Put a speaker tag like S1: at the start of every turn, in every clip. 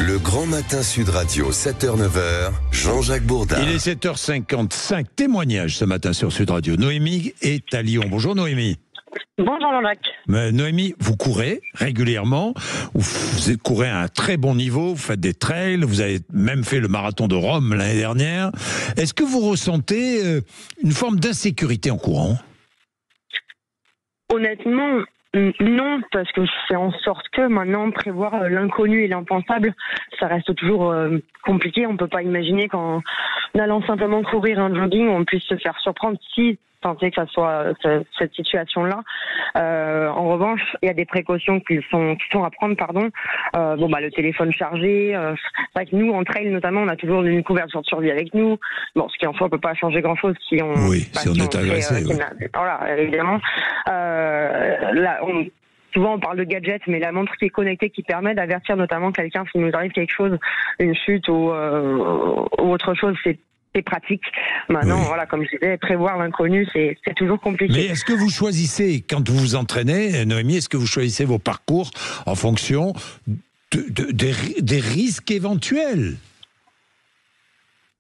S1: Le grand matin Sud Radio, 7h-9h, Jean-Jacques Bourdin.
S2: Il est 7h55, témoignage ce matin sur Sud Radio. Noémie est à Lyon. Bonjour Noémie.
S3: Bonjour Jean-Jacques.
S2: Noémie, vous courez régulièrement, vous courez à un très bon niveau, vous faites des trails, vous avez même fait le marathon de Rome l'année dernière. Est-ce que vous ressentez une forme d'insécurité en courant ?
S3: Honnêtement, non, parce que je fais en sorte que maintenant, prévoir l'inconnu et l'impensable, ça reste toujours compliqué. On ne peut pas imaginer qu'en allant simplement courir un jogging, on puisse se faire surprendre si tant est que ça soit cette situation-là. En revanche, il y a des précautions qui sont à prendre, pardon. Le téléphone chargé. C'est vrai que nous, en trail notamment, on a toujours une couverture de survie avec nous. Bon, ce qui en soi peut pas changer grand-chose si on
S2: est agressé.
S3: Voilà, évidemment. Souvent on parle de gadgets, mais la montre qui est connectée qui permet d'avertir notamment quelqu'un s'il nous arrive quelque chose, une chute ou autre chose, c'est pratique. Maintenant, voilà, comme je disais, prévoir l'inconnu, c'est toujours compliqué.
S2: Mais est-ce que vous choisissez, quand vous vous entraînez, Noémie, est-ce que vous choisissez vos parcours en fonction des risques éventuels ?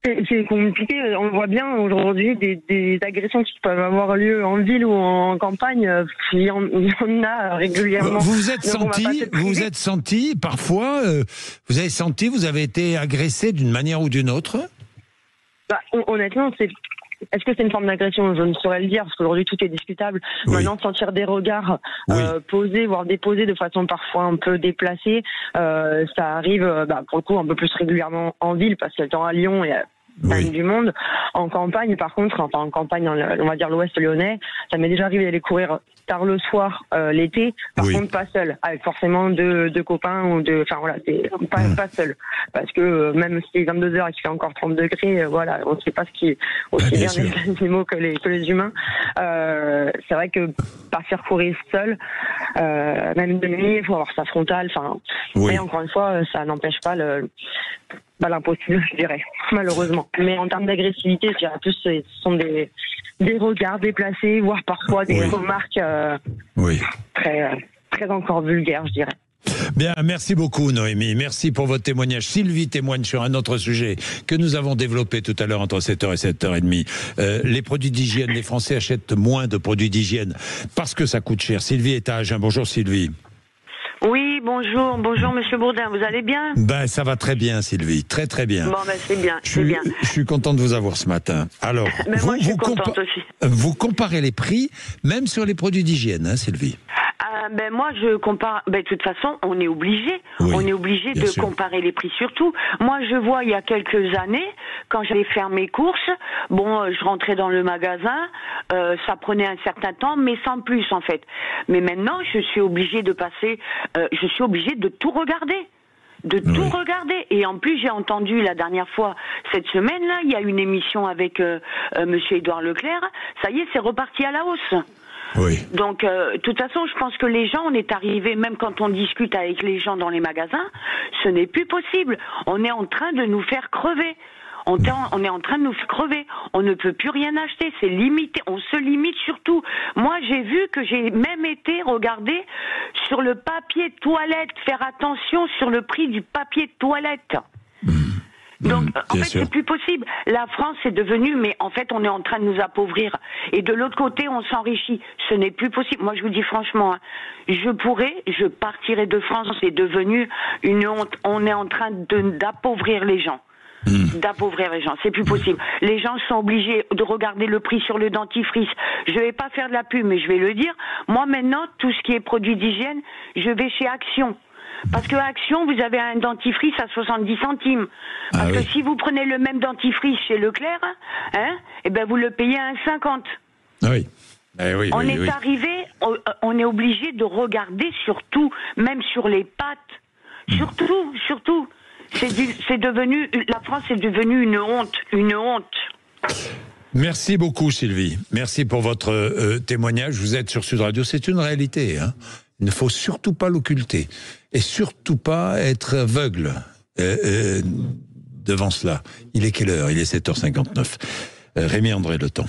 S3: C'est compliqué. On voit bien aujourd'hui des agressions qui peuvent avoir lieu en ville ou en campagne. Il y en a régulièrement.
S2: Vous vous êtes senti parfois, vous avez été agressé d'une manière ou d'une autre ?
S3: Honnêtement, est-ce que c'est une forme d'agression ? Je ne saurais le dire, parce qu'aujourd'hui tout est discutable.
S2: Oui.
S3: Maintenant, sentir des regards posés, voire déposés de façon parfois un peu déplacée, ça arrive pour le coup un peu plus régulièrement en ville, parce qu'étant à Lyon, il y a du monde. En campagne, par contre, en campagne, on va dire l'Ouest lyonnais, ça m'est déjà arrivé d'aller courir tard le soir l'été, par contre pas seul, avec forcément deux copains ou pas seul, parce que même si c'est 22h et qu'il fait encore 30 degrés, on ne sait pas ce qui est aussi bien les animaux que les humains. C'est vrai que partir courir seul, même de nuit, il faut avoir sa frontale, et encore une fois, ça n'empêche pas l'impossible, je dirais, malheureusement. Mais en termes d'agressivité, je dirais plus, ce sont des regards déplacés, voire parfois des remarques très encore vulgaires, je dirais.
S2: Bien, merci beaucoup Noémie, merci pour votre témoignage. Sylvie témoigne sur un autre sujet que nous avons développé tout à l'heure entre 7h et 7h30. Les produits d'hygiène, les Français achètent moins de produits d'hygiène parce que ça coûte cher. Sylvie est à Agen. Bonjour Sylvie.
S4: Oui, bonjour Monsieur Bourdin, vous allez bien ?
S2: Ça va très bien Sylvie, très très bien.
S4: Bon c'est bien,
S2: Je suis content de vous avoir ce matin. Alors,
S4: moi je suis contente aussi.
S2: Vous comparez les prix, même sur les produits d'hygiène, hein, Sylvie ?
S4: Moi je compare, de toute façon on est obligé de comparer les prix surtout. Moi je vois il y a quelques années, quand j'allais faire mes courses, je rentrais dans le magasin, ça prenait un certain temps, mais sans plus en fait. Mais maintenant je suis obligée de tout regarder. Tout regarder. Et en plus, j'ai entendu la dernière fois, cette semaine-là, il y a une émission avec Monsieur Édouard Leclerc. Ça y est, c'est reparti à la hausse.
S2: Oui.
S4: Donc, de toute façon, je pense que les gens, on est arrivé, même quand on discute avec les gens dans les magasins, ce n'est plus possible. On est en train de nous faire crever. On est en train de nous faire crever. On ne peut plus rien acheter. C'est limité. On se limite surtout. Moi, j'ai vu que j'ai même été regarder sur le papier toilette. Faire attention sur le prix du papier toilette. Donc, en fait, c'est plus possible. La France est devenue, mais en fait, on est en train de nous appauvrir. Et de l'autre côté, on s'enrichit. Ce n'est plus possible. Moi, je vous dis franchement, je partirai de France. C'est devenu une honte. On est en train d'appauvrir les gens. D'appauvrir les gens, c'est plus possible. Les gens sont obligés de regarder le prix sur le dentifrice. Je vais pas faire de la pub, mais je vais le dire. Moi, maintenant, tout ce qui est produit d'hygiène, je vais chez Action. Parce que Action, vous avez un dentifrice à 70 centimes. Parce que si vous prenez le même dentifrice chez Leclerc, vous le payez à 1,50.
S2: Oui.
S4: Arrivé, on est obligé de regarder surtout, même sur les pâtes. Surtout. La France est devenue une honte.
S2: Merci beaucoup Sylvie. Merci pour votre témoignage. Vous êtes sur Sud Radio, c'est une réalité. Hein. Il ne faut surtout pas l'occulter. Et surtout pas être aveugle devant cela. Il est quelle heure ? Il est 7h59. Rémi André Le Temps.